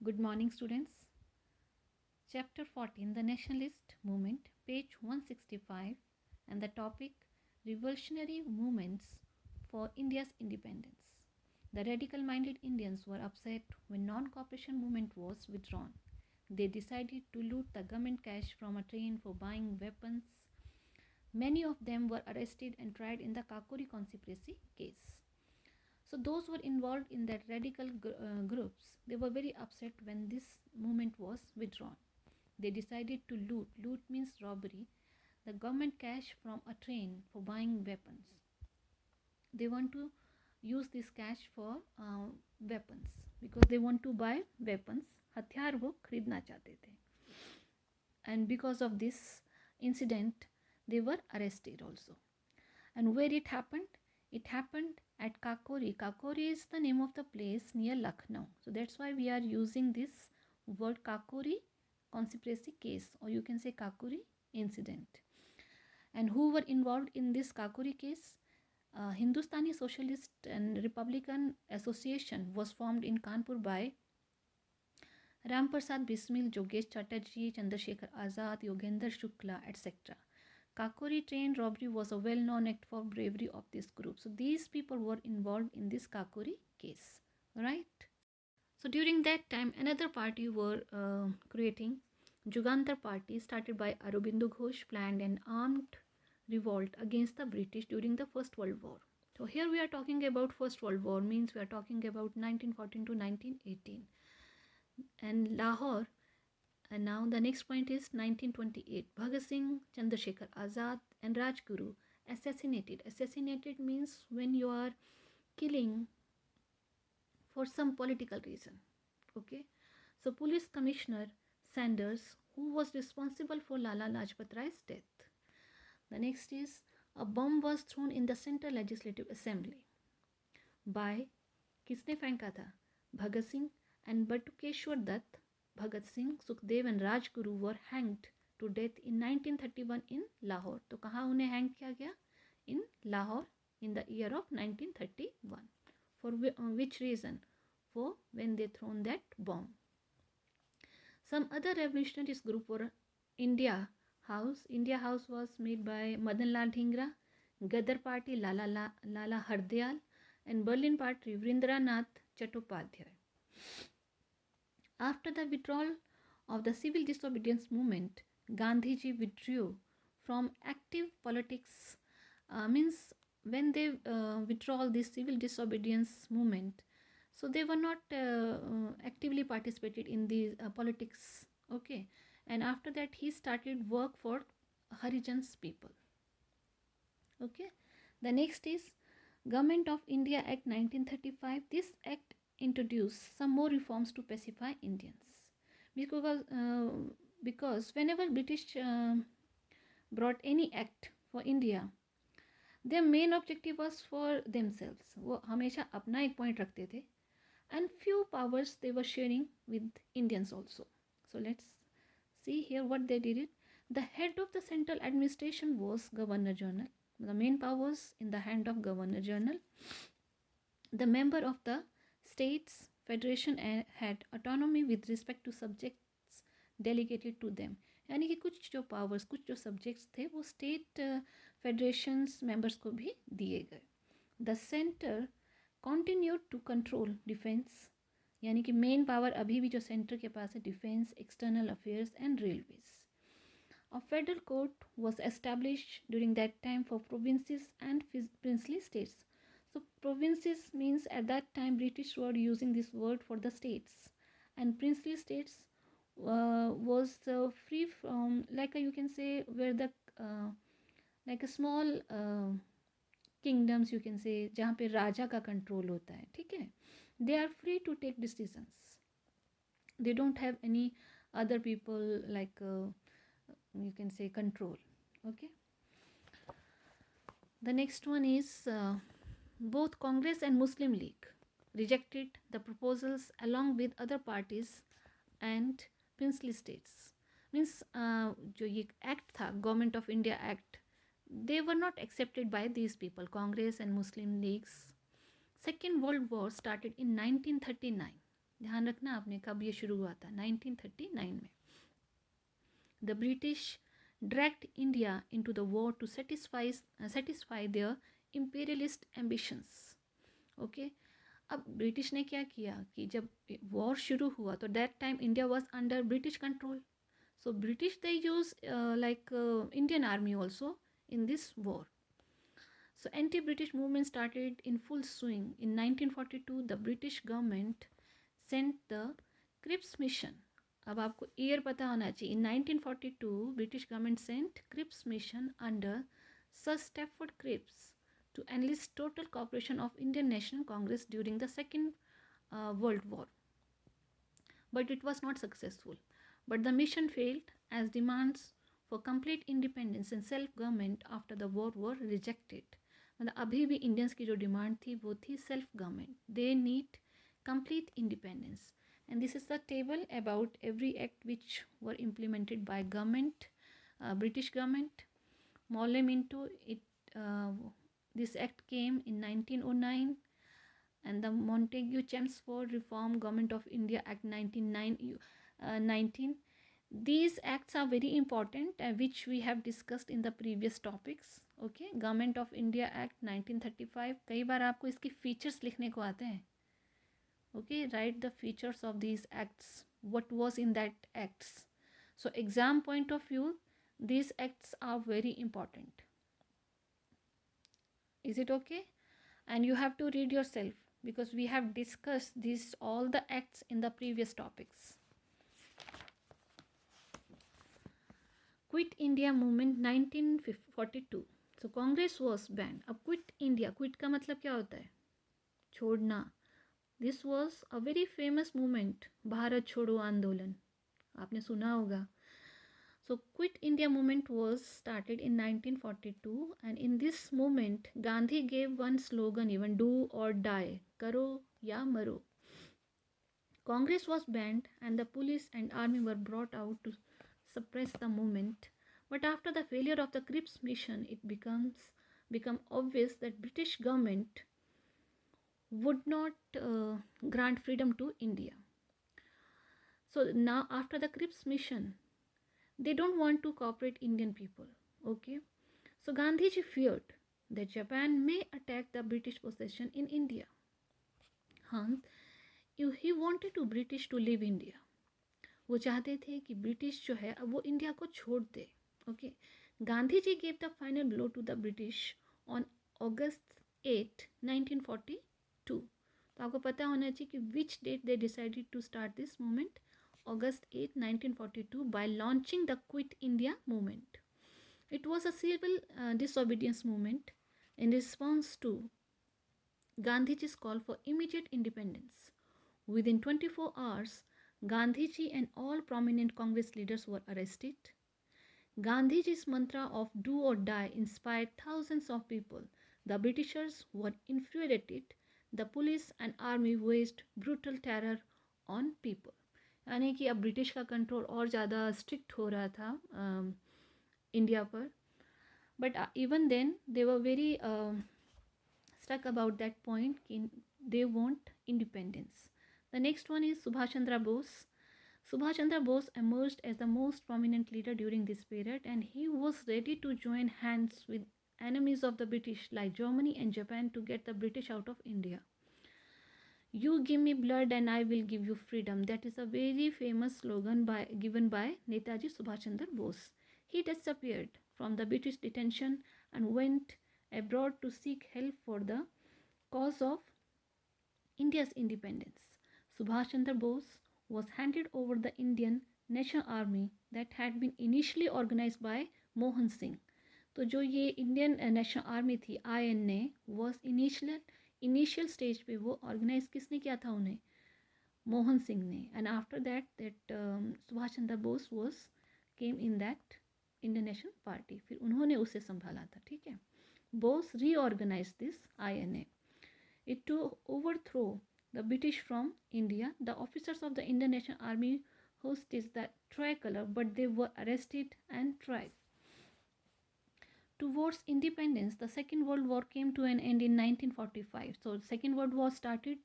Good morning, students. Chapter 14, The Nationalist Movement, page 165, and the topic Revolutionary Movements for India's Independence. The radical minded Indians were upset when non cooperation movement was withdrawn. They decided to loot the government cash from a train for buying weapons. Many of them were arrested and tried in the Kakori conspiracy case. So those were involved in that radical groups, they were very upset when this movement was withdrawn. They decided to loot. Loot means robbery. The government cash from a train for buying weapons. They want to use this cash for weapons because they want to buy weapons. हथियार वो खरीदना चाहते थे. And because of this incident, they were arrested also. And where it happened? It happened at Kakori. Kakori is the name of the place near Lucknow. So that's why we are using this word Kakori conspiracy case, or you can say Kakori incident. And who were involved in this Kakori case? Hindustani Socialist and Republican Association was formed in Kanpur by Ram Prasad Bismil, Jogesh Chatterjee, Chandrasekhar Azad, Yogendra Shukla, etc. Kakori train robbery was a well-known act for bravery of this group. So these people were involved in this Kakori case, right? So during that time, another party were creating. Jugantar party started by Aurobindo Ghosh planned an armed revolt against the British during the First World War. So here we are talking about First World War, means we are talking about 1914 to 1918. And Lahore, and now the next point is 1928. Bhagat Singh, Chandrasekhar Azad and Rajguru assassinated. Assassinated means when you are killing for some political reason. Okay. So Police Commissioner Sanders, who was responsible for Lala Lajpat Rai's death. The next is a bomb was thrown in the Central Legislative Assembly by किसने फेंका था? Bhagat Singh and Batukeshwar Dutt. Bhagat Singh, Sukhdev and Rajguru were hanged to death in 1931 in Lahore. तो कहाँ उन्हें hang किया गया? In Lahore in the year of 1931. For which reason? For when they thrown that bomb. Some other revolutionaries group were India House. India House was made by Madan Lal Dhingra, Gadar Party Lala Hardayal, and Berlin Party Vrindranath Chattopadhyay. After the withdrawal of the civil disobedience movement, Gandhiji withdrew from active politics. Means when they withdraw this civil disobedience movement, so they were not actively participated in the politics. Okay, and after that he started work for Harijans people. Okay, the next is Government of India Act 1935. This act introduced some more reforms to pacify Indians because whenever British brought any act for India, their main objective was for themselves. वो हमेशा अपना एक point रखते थे, and few powers they were sharing with Indians also. So let's see here what they did. The head of the central administration was Governor General. The main powers in the hand of Governor General. The member of the states federation had autonomy with respect to subjects delegated to them. यानी कि कुछ जो powers, कुछ जो subjects थे वो state federations members को भी दिए गए. The centre continued to control defence, यानी कि मेन पावर अभी भी जो सेंटर के पास है defence, external affairs and railways. A federal court was established during that time for provinces and princely states. So provinces means at that time British were using this word for the states, and princely states was free from, like you can say, where the like a small kingdoms you can say जहाँ पे राजा का control होता है. ठीक है, they are free to take decisions. They don't have any other people like you can say control. Okay, the next one is both Congress and Muslim League rejected the proposals along with other parties and princely states. Means जो ये act था, Government of India Act, they were not accepted by these people, Congress and Muslim Leagues. Second World War started in 1939. ध्यान रखना आपने कब ये शुरू हुआ था, 1939 में. The British dragged India into the war to satisfy their imperialist ambitions. Okay. अब ब्रिटिश ने क्या किया कि जब वॉर शुरू हुआ तो that time India was under British control. So British they use Indian army also in this war. So anti-British movement started in full swing. In 1942, the British government sent the Cripps mission. अब आपको year पता होना चाहिए. In 1942, British government sent Cripps mission under Sir Stafford Cripps to enlist total cooperation of Indian National Congress during the Second World War. But it was not successful. But the mission failed as demands for complete independence and self-government after the war were rejected. मतलब अभी भी Indians की जो demand थी वो थी self government. They need complete independence. And this is the table about every act which were implemented by government, British government. Morley Minto, this act came in 1909, and the Montagu-Chelmsford Reform Government of India Act 1919. These acts are very important, which we have discussed in the previous topics. Okay, Government of India Act 1935. कई बार आपको इसके features लिखने को आते हैं. Okay, write the features of these acts. What was in that acts? So exam point of view, these acts are very important. Is it okay? And you have to read yourself because we have discussed this all the acts in the previous topics. Quit India movement 1942. So Congress was banned. अब quit India, quit का मतलब क्या होता है? छोड़ना. This was a very famous movement, Bharat छोड़ो आंदोलन. आपने सुना होगा. So Quit India movement was started in 1942, and in this movement Gandhi gave one slogan, even do or die, करो या मरो. Congress was banned and the police and army were brought out to suppress the movement. But after the failure of the Cripps mission, it become obvious that British government would not grant freedom to India. So now after the Cripps mission, they don't want to cooperate Indian people. Okay. So Gandhiji feared that Japan may attack the British possession in India. He wanted to British to leave India. वो चाहते थे कि British जो है अब वो India को छोड़ दे. Okay. Gandhi ji gave the final blow to the British on August 8, 1942. तो आपको पता होना चाहिए कि which date they decided to start this movement. August 8, 1942 by launching the Quit India movement. It was a civil disobedience movement in response to Gandhiji's call for immediate independence. Within 24 hours, Gandhiji and all prominent Congress leaders were arrested. Gandhiji's mantra of do or die inspired thousands of people. The Britishers were infuriated. The police and army waged brutal terror on people. यानी कि अब British का control और ज़्यादा strict हो रहा था India पर. But even then they were very stuck about that point कि they want independence. The next one is Subhash Chandra Bose. Subhash Chandra Bose emerged as the most prominent leader during this period, and he was ready to join hands with enemies of the British like Germany and Japan to get the British out of India. You give me blood and I will give you freedom. That is a very famous slogan given by Netaji Subhash Chandra Bose. He disappeared from the British detention and went abroad to seek help for the cause of India's independence. Subhash Chandra Bose was handed over the Indian National Army that had been initially organized by Mohan Singh. तो जो ये Indian national army थी INA was initial stage पे वो organise किसने किया था उन्हें? मोहन सिंह ने. And after that Subhash Chandra Bose was came in that Indian National Party. फिर उन्होंने उसे संभाला था. ठीक है. Bose reorganise this INA. It to overthrow the British from India. The officers of the Indian National Army hoisted the tricolor, but they were arrested and tried. Towards independence, the Second World War came to an end in 1945. So, Second World War started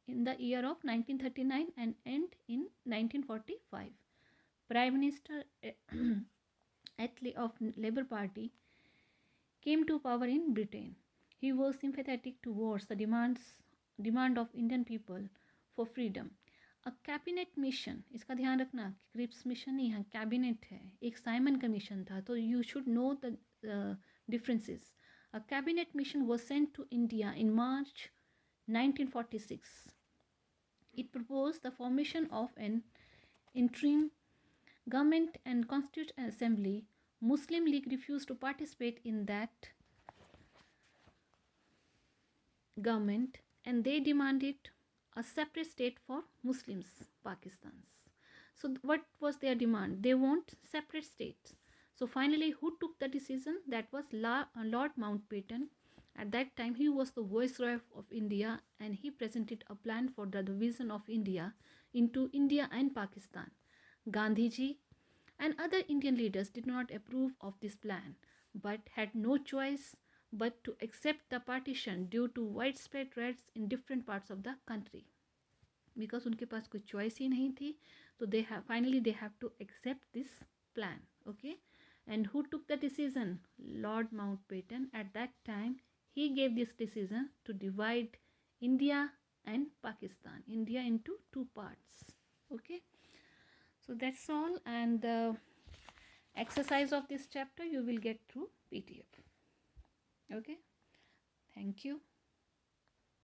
in the year of 1939 and end in 1945. Prime Minister Attlee of Labour Party came to power in Britain. He was sympathetic towards the demand of Indian people for freedom. A cabinet mission, इसका ध्यान रखना, Cripps mission नहीं है, cabinet है. एक Simon का mission था, तो you should know the differences. A cabinet mission was sent to India in March 1946. It proposed the formation of an interim government and constituent assembly. Muslim League refused to participate in that government and they demanded a separate state for Muslims, Pakistans. So what was their demand? They want separate states. So finally, who took the decision? That was Lord Mountbatten. At that time, he was the Viceroy of India and he presented a plan for the division of India into India and Pakistan. Gandhiji and other Indian leaders did not approve of this plan but had no choice but to accept the partition due to widespread riots in different parts of the country. Because उनके पास कोई choice ही नहीं थी, तो they have to accept this plan. Okay, and who took the decision? Lord Mountbatten. At that time, he gave this decision to divide India and Pakistan, India into two parts. Okay, so that's all, and the exercise of this chapter you will get through PDF. Okay, thank you.